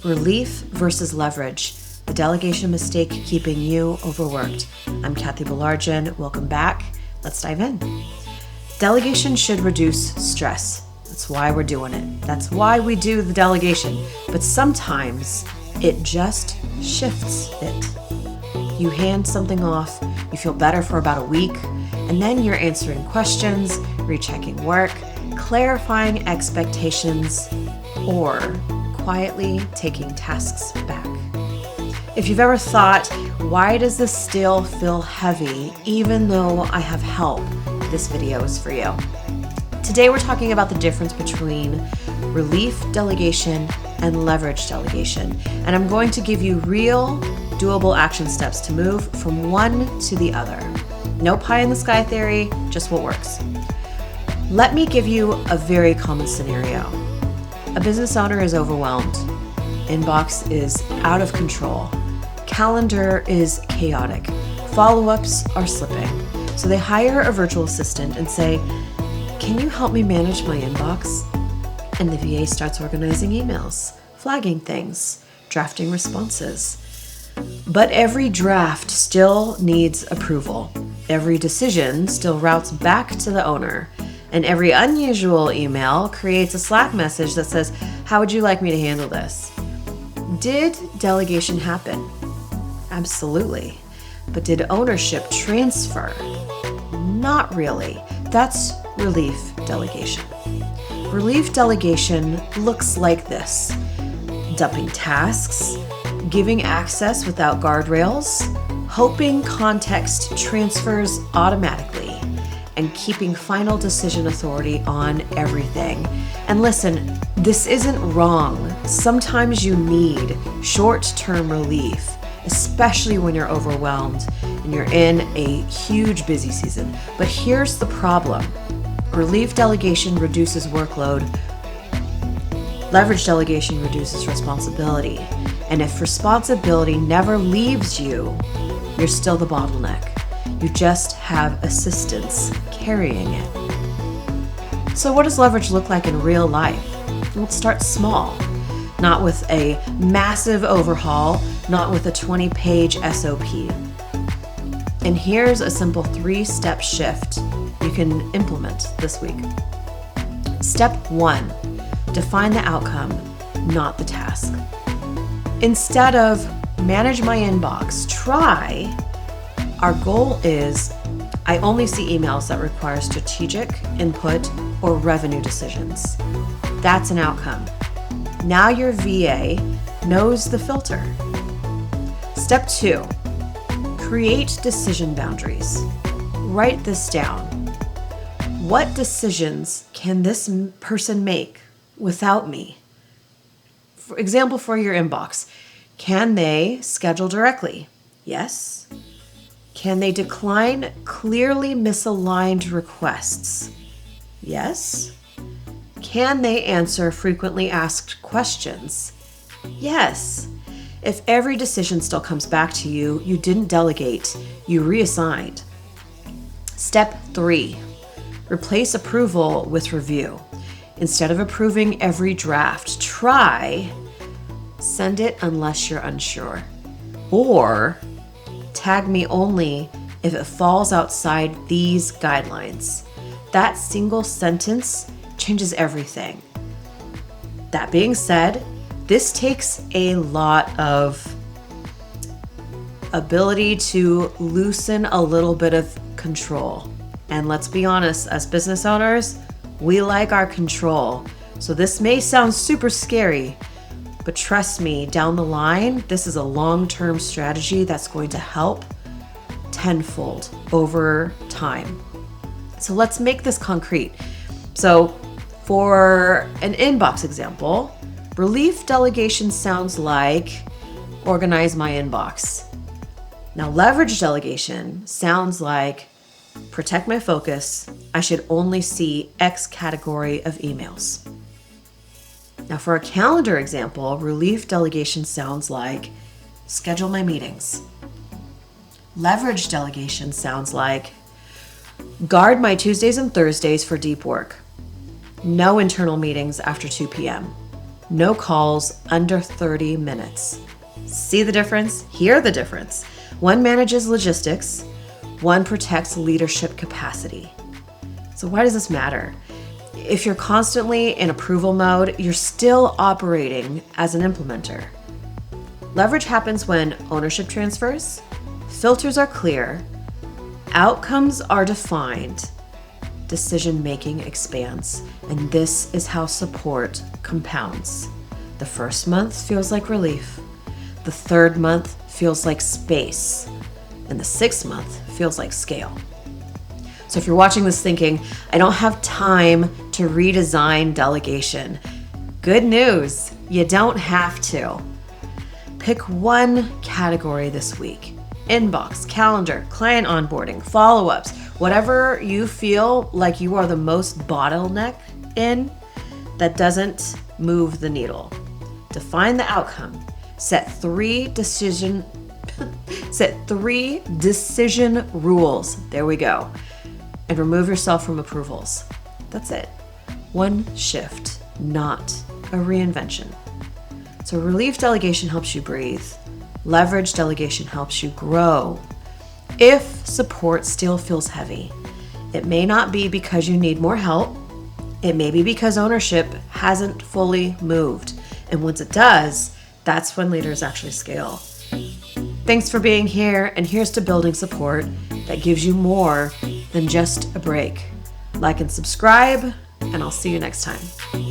Relief versus leverage, the delegation mistake keeping you overworked. I'm Kathy Belargin. Welcome back. Let's dive in. Delegation should reduce stress. That's why we're doing it. That's why we do the delegation. But sometimes it just shifts it. You hand something off, you feel better for about a week, and then you're answering questions, rechecking work, clarifying expectations, or quietly taking tasks back. If you've ever thought, why does this still feel heavy even though I have help? This video is for you. Today we're talking about the difference between relief delegation and leverage delegation, and I'm going to give you real, doable action steps to move from one to the other. No pie in the sky theory, just what works. Let me give you a very common scenario. A business owner is overwhelmed. Inbox is out of control. Calendar is chaotic. Follow-ups are slipping. So they hire a virtual assistant and say, "Can you help me manage my inbox?" And the VA starts organizing emails, flagging things, drafting responses. But every draft still needs approval. Every decision still routes back to the owner. And every unusual email creates a Slack message that says, "How would you like me to handle this?" Did delegation happen? Absolutely. But did ownership transfer? Not really. That's relief delegation. Relief delegation looks like this: dumping tasks, giving access without guardrails, hoping context transfers automatically, and keeping final decision authority on everything. And listen, this isn't wrong. Sometimes you need short-term relief, especially when you're overwhelmed and you're in a huge busy season. But here's the problem. Relief delegation reduces workload. Leverage delegation reduces responsibility. And if responsibility never leaves you, you're still the bottleneck. You just have assistants carrying it. So what does leverage look like in real life? Let's start small. Not with a massive overhaul, not with a 20-page SOP. And here's a simple 3-step shift you can implement this week. Step 1, define the outcome, not the task. Instead of manage my inbox, try, our goal is, I only see emails that require strategic input or revenue decisions. That's an outcome. Now your VA knows the filter. Step 2, create decision boundaries. Write this down. What decisions can this person make without me? For example, for your inbox, can they schedule directly? Yes. Can they decline clearly misaligned requests? Yes. Can they answer frequently asked questions? Yes. If every decision still comes back to you, you didn't delegate, you reassigned. Step 3, replace approval with review. Instead of approving every draft, try send it unless you're unsure. Or tag me only if it falls outside these guidelines. That single sentence changes everything. That being said, this takes a lot of ability to loosen a little bit of control. And let's be honest, as business owners, we like our control. So this may sound super scary, but trust me, down the line, this is a long-term strategy that's going to help tenfold over time. So let's make this concrete. So for an inbox example, relief delegation sounds like organize my inbox. Now, leverage delegation sounds like protect my focus. I should only see X category of emails. Now, for a calendar example, relief delegation sounds like schedule my meetings. Leverage delegation sounds like guard my Tuesdays and Thursdays for deep work. No internal meetings after 2 p.m. No calls under 30 minutes. See the difference? Hear the difference. One manages logistics, one protects leadership capacity. So why does this matter? If you're constantly in approval mode, you're still operating as an implementer. Leverage happens when ownership transfers, filters are clear, outcomes are defined, decision-making expands, and this is how support compounds. The first month feels like relief. The third month feels like space. And the sixth month feels like scale. So if you're watching this thinking, I don't have time to redesign delegation, good news, you don't have to. Pick one category this week. Inbox, calendar, client onboarding, follow-ups, whatever you feel like you are the most bottleneck in that doesn't move the needle. Define the outcome. Set three decision rules. There we go. And remove yourself from approvals. That's it. One shift, not a reinvention. So relief delegation helps you breathe. Leverage delegation helps you grow. If support still feels heavy, it may not be because you need more help. It may be because ownership hasn't fully moved. And once it does, that's when leaders actually scale. Thanks for being here, and here's to building support that gives you more than just a break. Like and subscribe, and I'll see you next time.